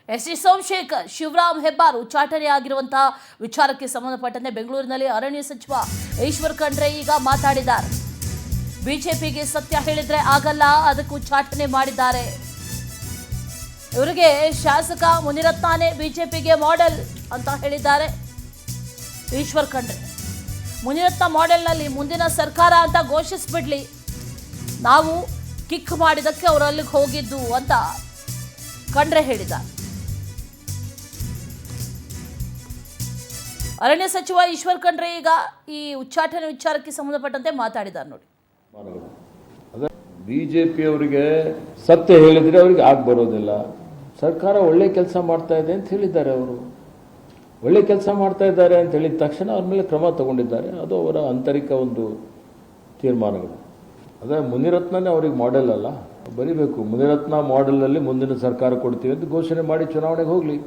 ST. Somashekar, Shivaram Hebbar ಉಚ್ಚಾಟನೆ ಆಗಿರುವಂತಹ ವಿಚಾರಕ್ಕೆ ಸಂಬಂಧಪಟ್ಟಂತೆ ಬೆಂಗಳೂರಿನಲ್ಲಿ ಅರಣ್ಯ ಸಚಿವ ಈಶ್ವರ್ ಖಂಡ್ರೆ ಈಗ ಮಾತಾಡಿದ್ದಾರೆ. ಬಿಜೆಪಿಗೆ ಸತ್ಯ ಹೇಳಿದ್ರೆ ಆಗಲ್ಲ, ಅದಕ್ಕೆ ಉಚ್ಚಾಟನೆ ಮಾಡಿದ್ದಾರೆ. ಇವರಿಗೆ ಶಾಸಕ ಮುನಿರತ್ನನೇ ಬಿಜೆಪಿಗೆ ಮಾಡೆಲ್ ಅಂತ ಹೇಳಿದ್ದಾರೆ ಈಶ್ವರ್ ಖಂಡ್ರೆ. ಮುನಿರತ್ನ ಮಾಡೆಲ್ನಲ್ಲಿ ಮುಂದಿನ ಸರ್ಕಾರ ಅಂತ ಘೋಷಿಸ್ಬಿಡ್ಲಿ, ನಾವು ಕಿಕ್ ಮಾಡಿದಕ್ಕೆ ಅವರು ಅಲ್ಲಿಗೆ ಹೋಗಿದ್ದು ಅಂತ ಖಂಡ್ರೆ ಹೇಳಿದ್ದಾರೆ. ಅರಣ್ಯ ಸಚಿವ ಈಶ್ವರ್ ಖಂಡ್ರೆ ಈಗ ಈ ಉಚ್ಚಾಟನೆ ವಿಚಾರಕ್ಕೆ ಸಂಬಂಧಪಟ್ಟಂತೆ ಮಾತಾಡಿದ್ದಾರೆ ನೋಡಿ. ಬಿಜೆಪಿಯವರಿಗೆ ಸತ್ಯ ಹೇಳಿದ್ರೆ ಅವರಿಗೆ ಆಗ ಬರೋದಿಲ್ಲ. ಸರ್ಕಾರ ಒಳ್ಳೆ ಕೆಲಸ ಮಾಡ್ತಾ ಇದೆ ಅಂತ ಹೇಳಿದ್ದಾರೆ. ಅವರು ಒಳ್ಳೆ ಕೆಲಸ ಮಾಡ್ತಾ ಇದ್ದಾರೆ ಅಂತ ಹೇಳಿದ ತಕ್ಷಣ ಅವ್ರ ಮೇಲೆ ಕ್ರಮ ತಗೊಂಡಿದ್ದಾರೆ. ಅದು ಅವರ ಆಂತರಿಕ ಒಂದು ತೀರ್ಮಾನಗಳು. ಅದೇ ಮುನಿರತ್ನನೇ ಅವ್ರಿಗೆ ಮಾಡೆಲ್ ಅಲ್ಲ, ಬರೀಬೇಕು. ಮುನಿರತ್ನ ಮಾಡೆಲಲ್ಲಿ ಮುಂದಿನ ಸರ್ಕಾರ ಕೊಡ್ತೀವಿ ಅಂತ ಘೋಷಣೆ ಮಾಡಿ ಚುನಾವಣೆಗೆ ಹೋಗಲಿ.